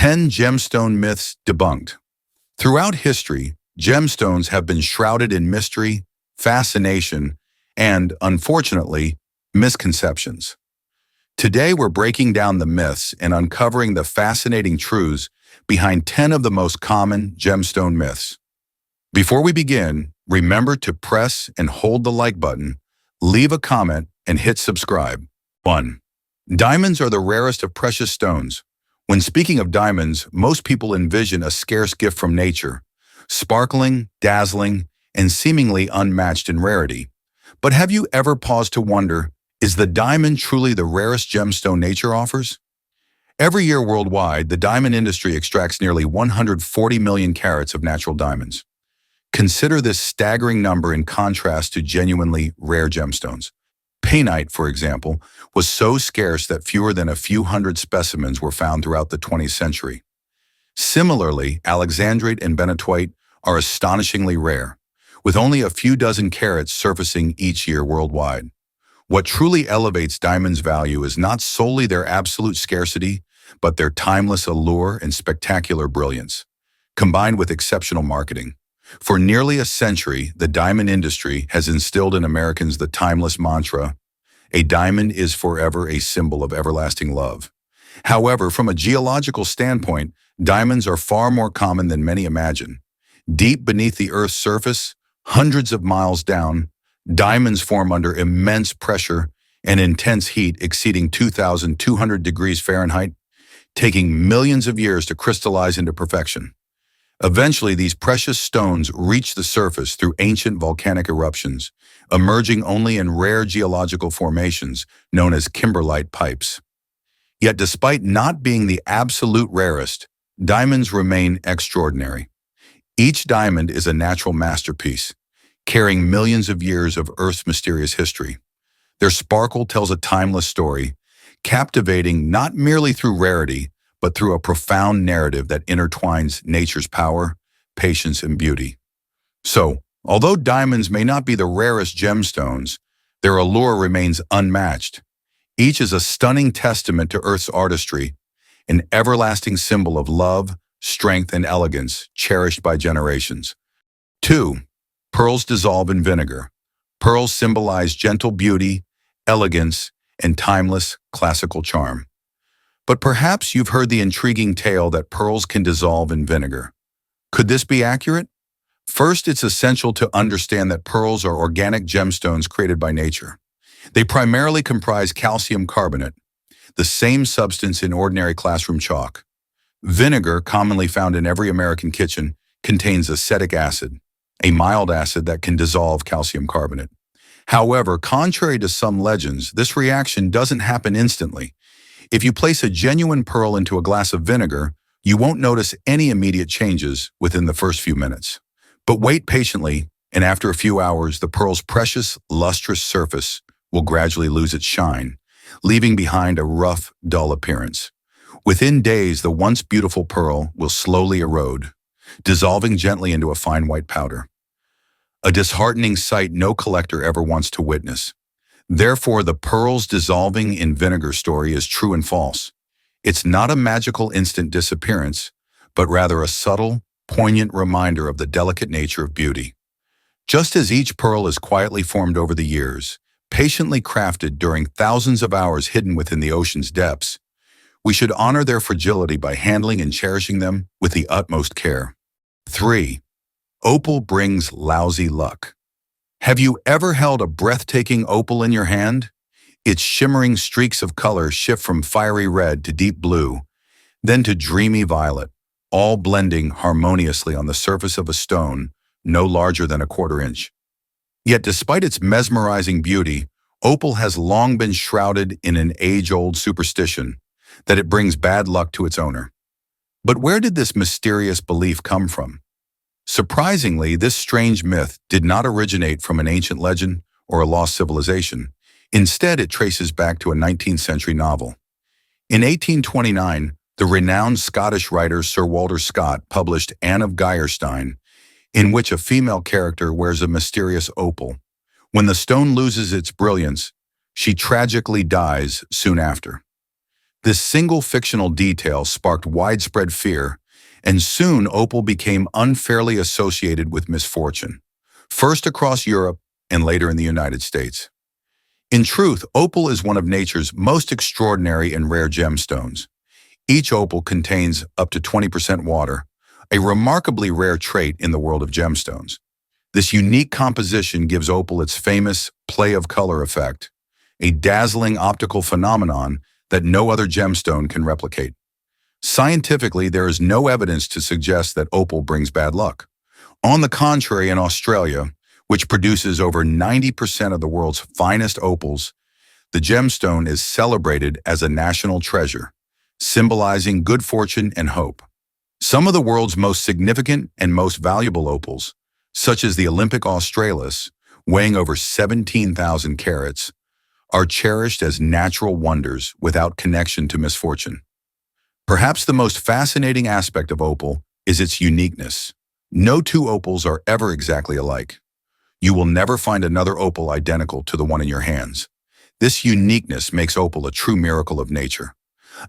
10 Gemstone Myths Debunked. Throughout history, gemstones have been shrouded in mystery, fascination, and, unfortunately, misconceptions. Today we're breaking down the myths and uncovering the fascinating truths behind 10 of the most common gemstone myths. Before we begin, remember to press and hold the like button, leave a comment, and hit subscribe. 1. Diamonds are the rarest of precious stones. When speaking of diamonds, most people envision a scarce gift from nature, sparkling, dazzling, and seemingly unmatched in rarity. But have you ever paused to wonder, is the diamond truly the rarest gemstone nature offers? Every year worldwide, the diamond industry extracts nearly 140 million carats of natural diamonds. Consider this staggering number in contrast to genuinely rare gemstones. Painite, for example, was so scarce that fewer than a few hundred specimens were found throughout the 20th century. Similarly, alexandrite and benitoite are astonishingly rare, with only a few dozen carats surfacing each year worldwide. What truly elevates diamonds' value is not solely their absolute scarcity, but their timeless allure and spectacular brilliance, combined with exceptional marketing. For nearly a century, the diamond industry has instilled in Americans the timeless mantra, "A diamond is forever a symbol of everlasting love." However, from a geological standpoint, diamonds are far more common than many imagine. Deep beneath the Earth's surface, hundreds of miles down, diamonds form under immense pressure and intense heat exceeding 2,200 degrees Fahrenheit, taking millions of years to crystallize into perfection. Eventually, these precious stones reach the surface through ancient volcanic eruptions, emerging only in rare geological formations known as kimberlite pipes. Yet despite not being the absolute rarest, diamonds remain extraordinary. Each diamond is a natural masterpiece, carrying millions of years of Earth's mysterious history. Their sparkle tells a timeless story, captivating not merely through rarity, but through a profound narrative that intertwines nature's power, patience, and beauty. So, although diamonds may not be the rarest gemstones, their allure remains unmatched. Each is a stunning testament to Earth's artistry, an everlasting symbol of love, strength, and elegance cherished by generations. 2. Pearls dissolve in vinegar. Pearls symbolize gentle beauty, elegance, and timeless classical charm. But perhaps you've heard the intriguing tale that pearls can dissolve in vinegar. Could this be accurate? First, it's essential to understand that pearls are organic gemstones created by nature. They primarily comprise calcium carbonate, the same substance in ordinary classroom chalk. Vinegar, commonly found in every American kitchen, contains acetic acid, a mild acid that can dissolve calcium carbonate. However, contrary to some legends, this reaction doesn't happen instantly. If you place a genuine pearl into a glass of vinegar, you won't notice any immediate changes within the first few minutes. But wait patiently, and after a few hours, the pearl's precious, lustrous surface will gradually lose its shine, leaving behind a rough, dull appearance. Within days, the once beautiful pearl will slowly erode, dissolving gently into a fine white powder. A disheartening sight no collector ever wants to witness. Therefore, the pearls dissolving in vinegar story is true and false. It's not a magical instant disappearance, but rather a subtle, poignant reminder of the delicate nature of beauty. Just as each pearl is quietly formed over the years, patiently crafted during thousands of hours hidden within the ocean's depths, we should honor their fragility by handling and cherishing them with the utmost care. 3. Opal brings lousy luck. Have you ever held a breathtaking opal in your hand? Its shimmering streaks of color shift from fiery red to deep blue, then to dreamy violet, all blending harmoniously on the surface of a stone no larger than a quarter inch. Yet despite its mesmerizing beauty, opal has long been shrouded in an age-old superstition that it brings bad luck to its owner. But where did this mysterious belief come from? Surprisingly, this strange myth did not originate from an ancient legend or a lost civilization. Instead, it traces back to a 19th century novel. In 1829, the renowned Scottish writer Sir Walter Scott published Anne of Geierstein, in which a female character wears a mysterious opal. When the stone loses its brilliance, she tragically dies soon after. This single fictional detail sparked widespread fear, and soon opal became unfairly associated with misfortune, first across Europe and later in the United States. In truth, opal is one of nature's most extraordinary and rare gemstones. Each opal contains up to 20% water, a remarkably rare trait in the world of gemstones. This unique composition gives opal its famous play of color effect, a dazzling optical phenomenon that no other gemstone can replicate. Scientifically, there is no evidence to suggest that opal brings bad luck. On the contrary, in Australia, which produces over 90% of the world's finest opals, the gemstone is celebrated as a national treasure, symbolizing good fortune and hope. Some of the world's most significant and most valuable opals, such as the Olympic Australis, weighing over 17,000 carats, are cherished as natural wonders without connection to misfortune. Perhaps the most fascinating aspect of opal is its uniqueness. No two opals are ever exactly alike. You will never find another opal identical to the one in your hands. This uniqueness makes opal a true miracle of nature,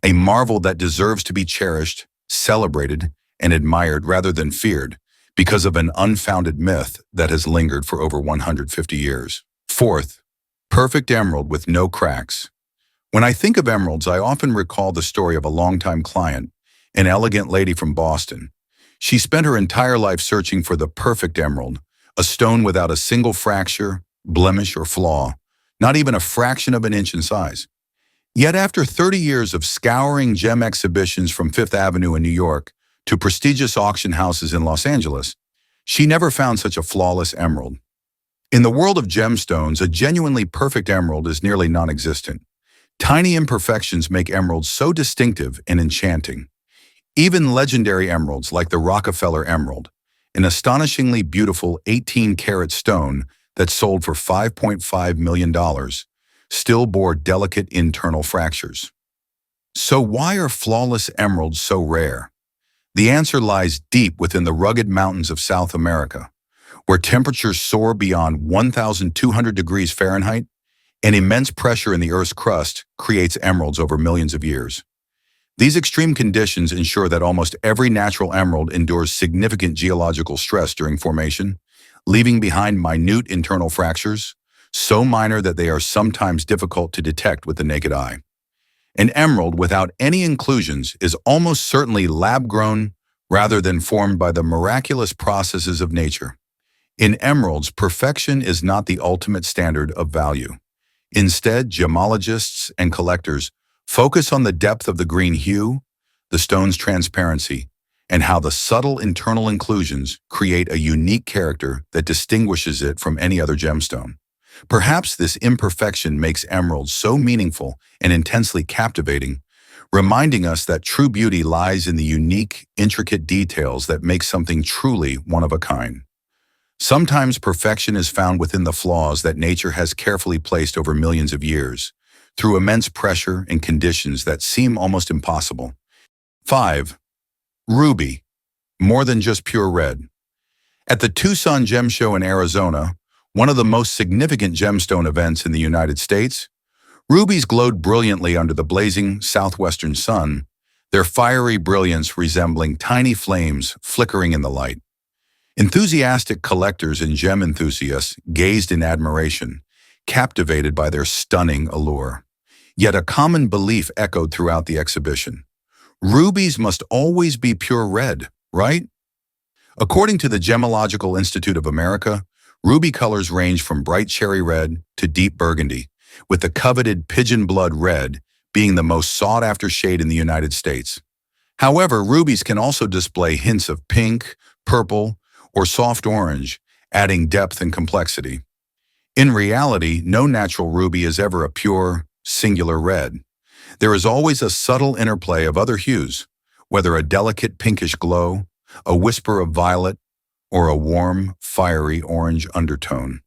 a marvel that deserves to be cherished, celebrated, and admired rather than feared because of an unfounded myth that has lingered for over 150 years. Fourth, perfect emerald with no cracks. When I think of emeralds, I often recall the story of a longtime client, an elegant lady from Boston. She spent her entire life searching for the perfect emerald, a stone without a single fracture, blemish, or flaw, not even a fraction of an inch in size. Yet after 30 years of scouring gem exhibitions from Fifth Avenue in New York to prestigious auction houses in Los Angeles, she never found such a flawless emerald. In the world of gemstones, a genuinely perfect emerald is nearly non-existent. Tiny imperfections make emeralds so distinctive and enchanting. Even legendary emeralds like the Rockefeller Emerald, an astonishingly beautiful 18-carat stone that sold for $5.5 million, still bore delicate internal fractures. So why are flawless emeralds so rare? The answer lies deep within the rugged mountains of South America, where temperatures soar beyond 1,200 degrees Fahrenheit, and immense pressure in the Earth's crust creates emeralds over millions of years. These extreme conditions ensure that almost every natural emerald endures significant geological stress during formation, leaving behind minute internal fractures, so minor that they are sometimes difficult to detect with the naked eye. An emerald without any inclusions is almost certainly lab-grown rather than formed by the miraculous processes of nature. In emeralds, perfection is not the ultimate standard of value. Instead, gemologists and collectors focus on the depth of the green hue, the stone's transparency, and how the subtle internal inclusions create a unique character that distinguishes it from any other gemstone. Perhaps this imperfection makes emeralds so meaningful and intensely captivating, reminding us that true beauty lies in the unique, intricate details that make something truly one of a kind. Sometimes perfection is found within the flaws that nature has carefully placed over millions of years, through immense pressure and conditions that seem almost impossible. 5. Ruby. More than just pure red. At the Tucson Gem Show in Arizona, one of the most significant gemstone events in the United States, rubies glowed brilliantly under the blazing southwestern sun, their fiery brilliance resembling tiny flames flickering in the light. Enthusiastic collectors and gem enthusiasts gazed in admiration, captivated by their stunning allure. Yet a common belief echoed throughout the exhibition. Rubies must always be pure red, right? According to the Gemological Institute of America, ruby colors range from bright cherry red to deep burgundy, with the coveted pigeon blood red being the most sought-after shade in the United States. However, rubies can also display hints of pink, purple, or soft orange, adding depth and complexity. In reality, no natural ruby is ever a pure, singular red. There is always a subtle interplay of other hues, whether a delicate pinkish glow, a whisper of violet, or a warm, fiery orange undertone.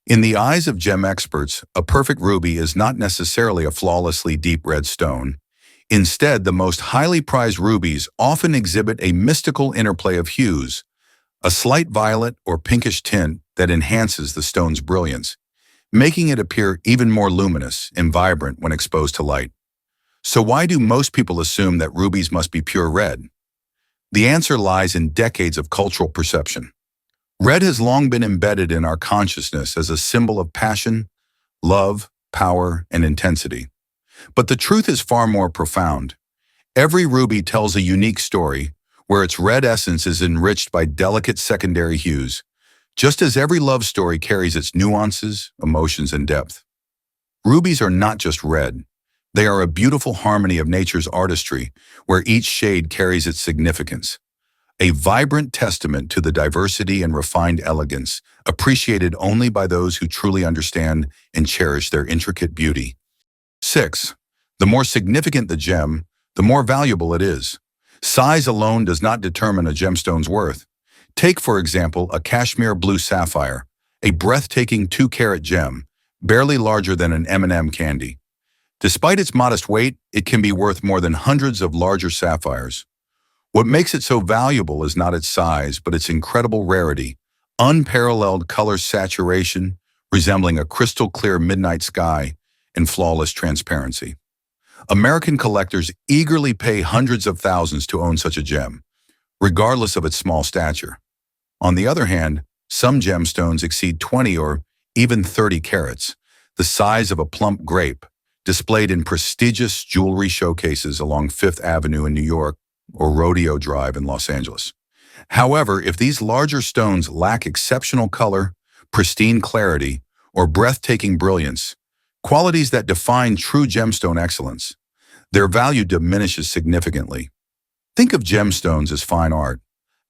In the eyes of gem experts, a perfect ruby is not necessarily a flawlessly deep red stone. Instead, the most highly prized rubies often exhibit a mystical interplay of hues, a slight violet or pinkish tint that enhances the stone's brilliance, making it appear even more luminous and vibrant when exposed to light. So why do most people assume that rubies must be pure red? The answer lies in decades of cultural perception. Red has long been embedded in our consciousness as a symbol of passion, love, power, and intensity. But the truth is far more profound. Every ruby tells a unique story, where its red essence is enriched by delicate secondary hues, just as every love story carries its nuances, emotions, and depth. Rubies are not just red. They are a beautiful harmony of nature's artistry, where each shade carries its significance. A vibrant testament to the diversity and refined elegance, appreciated only by those who truly understand and cherish their intricate beauty. 6. The more significant the gem, the more valuable it is. Size alone does not determine a gemstone's worth. Take, for example, a cashmere blue sapphire, a breathtaking 2-carat gem, barely larger than an M&M candy. Despite its modest weight, it can be worth more than hundreds of larger sapphires. What makes it so valuable is not its size, but its incredible rarity, unparalleled color saturation, resembling a crystal-clear midnight sky, and flawless transparency. American collectors eagerly pay hundreds of thousands to own such a gem, regardless of its small stature. On the other hand, some gemstones exceed 20 or even 30 carats, the size of a plump grape, displayed in prestigious jewelry showcases along Fifth Avenue in New York or Rodeo Drive in Los Angeles. However, if these larger stones lack exceptional color, pristine clarity, or breathtaking brilliance, qualities that define true gemstone excellence, their value diminishes significantly. Think of gemstones as fine art.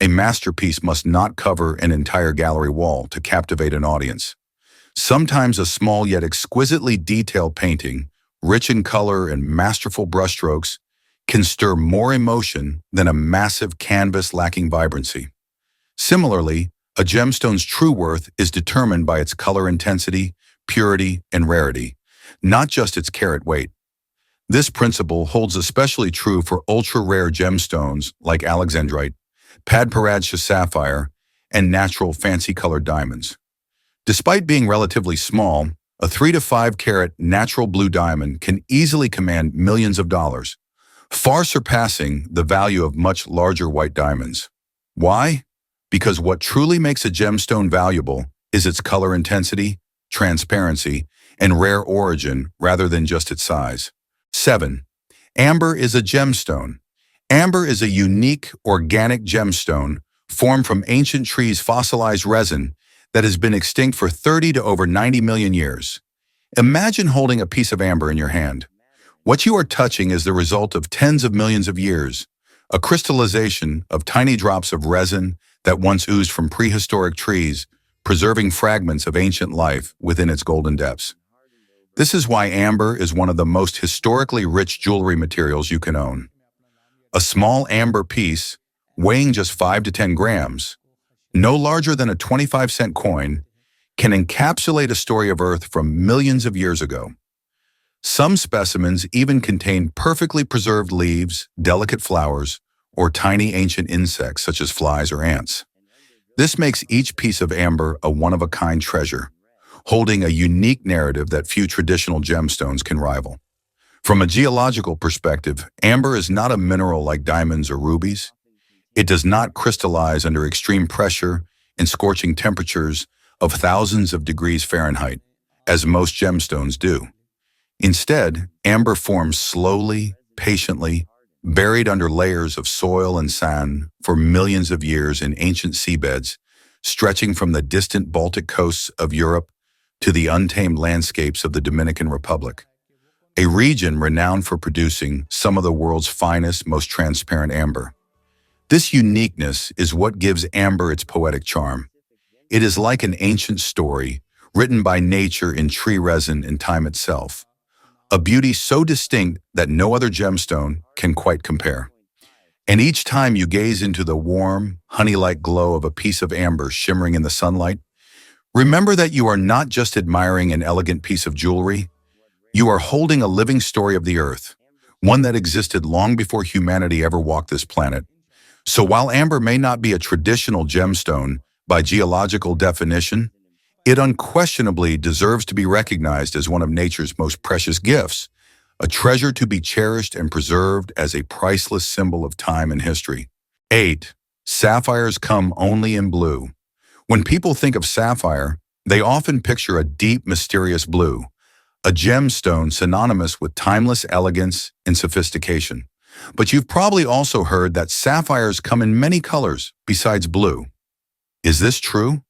A masterpiece must not cover an entire gallery wall to captivate an audience. Sometimes a small yet exquisitely detailed painting, rich in color and masterful brushstrokes, can stir more emotion than a massive canvas lacking vibrancy. Similarly, a gemstone's true worth is determined by its color intensity, purity, and rarity, not just its carat weight. This principle holds especially true for ultra-rare gemstones like alexandrite, padparadscha sapphire, and natural fancy-colored diamonds. Despite being relatively small, a 3 to 5 carat natural blue diamond can easily command millions of dollars, far surpassing the value of much larger white diamonds. Why? Because what truly makes a gemstone valuable is its color intensity, transparency, and rare origin rather than just its size. 7. Amber is a gemstone. Amber is a unique, organic gemstone formed from ancient trees' fossilized resin that has been extinct for 30 to over 90 million years. Imagine holding a piece of amber in your hand. What you are touching is the result of tens of millions of years, a crystallization of tiny drops of resin that once oozed from prehistoric trees, preserving fragments of ancient life within its golden depths. This is why amber is one of the most historically rich jewelry materials you can own. A small amber piece, weighing just 5 to 10 grams, no larger than a 25-cent coin, can encapsulate a story of Earth from millions of years ago. Some specimens even contain perfectly preserved leaves, delicate flowers, or tiny ancient insects such as flies or ants. This makes each piece of amber a one-of-a-kind treasure, holding a unique narrative that few traditional gemstones can rival. From a geological perspective, amber is not a mineral like diamonds or rubies. It does not crystallize under extreme pressure and scorching temperatures of thousands of degrees Fahrenheit, as most gemstones do. Instead, amber forms slowly, patiently, buried under layers of soil and sand for millions of years in ancient seabeds, stretching from the distant Baltic coasts of Europe to the untamed landscapes of the Dominican Republic, a region renowned for producing some of the world's finest, most transparent amber. This uniqueness is what gives amber its poetic charm. It is like an ancient story written by nature in tree resin and time itself, a beauty so distinct that no other gemstone can quite compare. And each time you gaze into the warm, honey-like glow of a piece of amber shimmering in the sunlight, remember that you are not just admiring an elegant piece of jewelry, you are holding a living story of the earth, one that existed long before humanity ever walked this planet. So while amber may not be a traditional gemstone by geological definition, it unquestionably deserves to be recognized as one of nature's most precious gifts, a treasure to be cherished and preserved as a priceless symbol of time and history. 8. Sapphires come only in blue. When people think of sapphire, they often picture a deep, mysterious blue, a gemstone synonymous with timeless elegance and sophistication. But you've probably also heard that sapphires come in many colors besides blue. Is this true?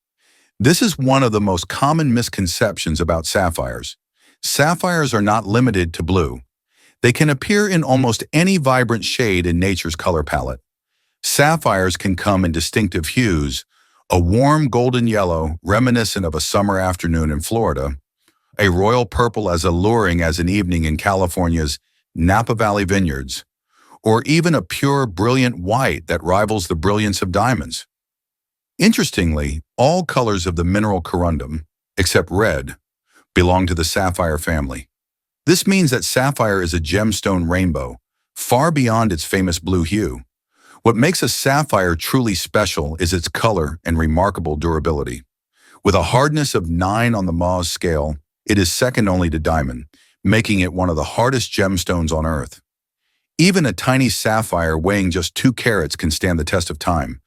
This is one of the most common misconceptions about sapphires. Sapphires are not limited to blue. They can appear in almost any vibrant shade in nature's color palette. Sapphires can come in distinctive hues, a warm golden yellow reminiscent of a summer afternoon in Florida, a royal purple as alluring as an evening in California's Napa Valley vineyards, or even a pure, brilliant white that rivals the brilliance of diamonds. Interestingly, all colors of the mineral corundum, except red, belong to the sapphire family. This means that sapphire is a gemstone rainbow, far beyond its famous blue hue. What makes a sapphire truly special is its color and remarkable durability. With a hardness of 9 on the Mohs scale, it is second only to diamond, making it one of the hardest gemstones on Earth. Even a tiny sapphire weighing just 2 carats can stand the test of time,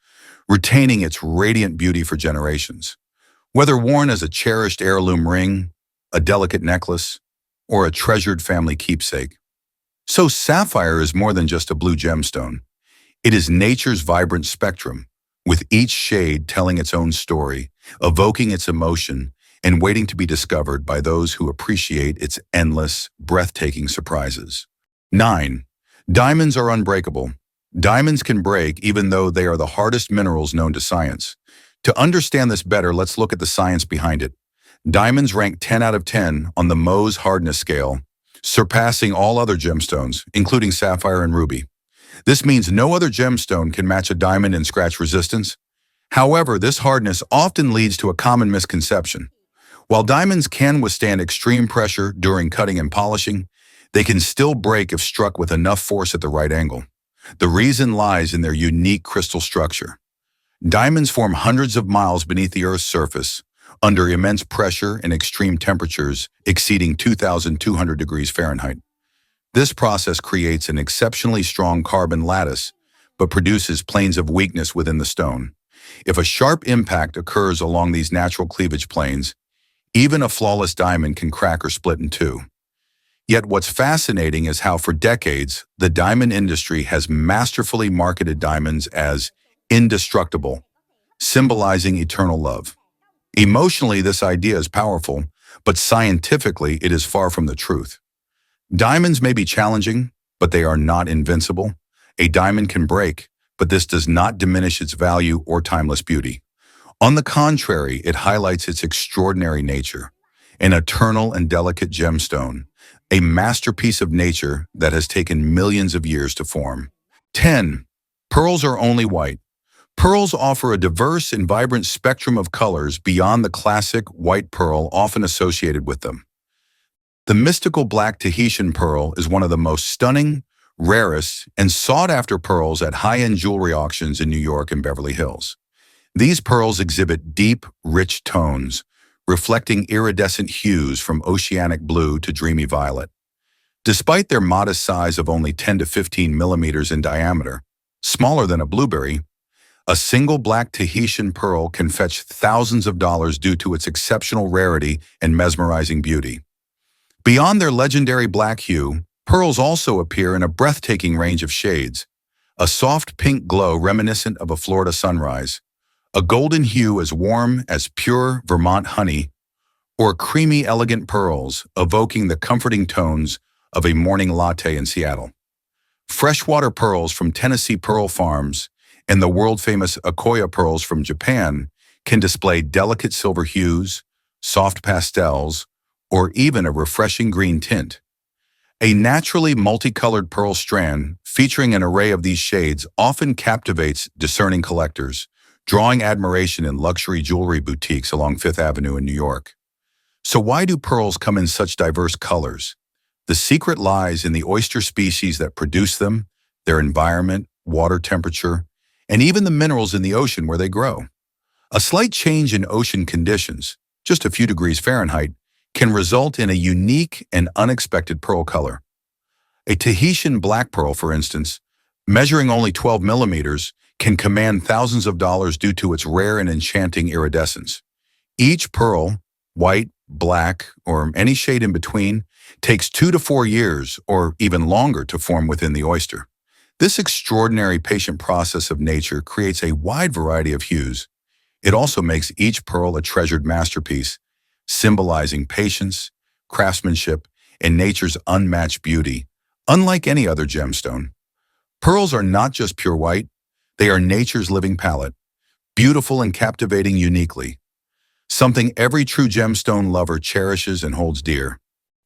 retaining its radiant beauty for generations. Whether worn as a cherished heirloom ring, a delicate necklace, or a treasured family keepsake. So sapphire is more than just a blue gemstone. It is nature's vibrant spectrum, with each shade telling its own story, evoking its emotion, and waiting to be discovered by those who appreciate its endless, breathtaking surprises. 9. Diamonds are unbreakable. Diamonds can break even though they are the hardest minerals known to science. To understand this better, let's look at the science behind it. Diamonds rank 10 out of 10 on the Mohs hardness scale, surpassing all other gemstones, including sapphire and ruby. This means no other gemstone can match a diamond in scratch resistance. However, this hardness often leads to a common misconception. While diamonds can withstand extreme pressure during cutting and polishing, they can still break if struck with enough force at the right angle. The reason lies in their unique crystal structure. Diamonds form hundreds of miles beneath the Earth's surface, under immense pressure and extreme temperatures exceeding 2,200 degrees Fahrenheit. This process creates an exceptionally strong carbon lattice, but produces planes of weakness within the stone. If a sharp impact occurs along these natural cleavage planes, even a flawless diamond can crack or split in two. Yet what's fascinating is how for decades, the diamond industry has masterfully marketed diamonds as indestructible, symbolizing eternal love. Emotionally, this idea is powerful, but scientifically, it is far from the truth. Diamonds may be challenging, but they are not invincible. A diamond can break, but this does not diminish its value or timeless beauty. On the contrary, it highlights its extraordinary nature, an eternal and delicate gemstone, a masterpiece of nature that has taken millions of years to form. 10. Pearls are only white. Pearls offer a diverse and vibrant spectrum of colors beyond the classic white pearl often associated with them. The mystical black Tahitian pearl is one of the most stunning, rarest, and sought-after pearls at high-end jewelry auctions in New York and Beverly Hills. These pearls exhibit deep, rich tones, reflecting iridescent hues from oceanic blue to dreamy violet. Despite their modest size of only 10 to 15 millimeters in diameter, smaller than a blueberry, a single black Tahitian pearl can fetch thousands of dollars due to its exceptional rarity and mesmerizing beauty. Beyond their legendary black hue, pearls also appear in a breathtaking range of shades: a soft pink glow reminiscent of a Florida sunrise, a golden hue as warm as pure Vermont honey, or creamy, elegant pearls evoking the comforting tones of a morning latte in Seattle. Freshwater pearls from Tennessee pearl farms and the world-famous Akoya pearls from Japan can display delicate silver hues, soft pastels, or even a refreshing green tint. A naturally multicolored pearl strand featuring an array of these shades often captivates discerning collectors, drawing admiration in luxury jewelry boutiques along Fifth Avenue in New York. So why do pearls come in such diverse colors? The secret lies in the oyster species that produce them, their environment, water temperature, and even the minerals in the ocean where they grow. A slight change in ocean conditions, just a few degrees Fahrenheit, can result in a unique and unexpected pearl color. A Tahitian black pearl, for instance, measuring only 12 millimeters, can command thousands of dollars due to its rare and enchanting iridescence. Each pearl, white, black, or any shade in between, takes 2 to 4 years or even longer to form within the oyster. This extraordinary patient process of nature creates a wide variety of hues. It also makes each pearl a treasured masterpiece, symbolizing patience, craftsmanship, and nature's unmatched beauty. Unlike any other gemstone, pearls are not just pure white, they are nature's living palette, beautiful and captivating uniquely, something every true gemstone lover cherishes and holds dear.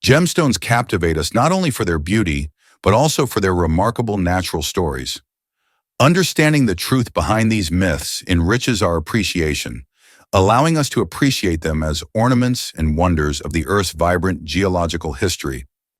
Gemstones captivate us not only for their beauty, but also for their remarkable natural stories. Understanding the truth behind these myths enriches our appreciation, allowing us to appreciate them as ornaments and wonders of the Earth's vibrant geological history.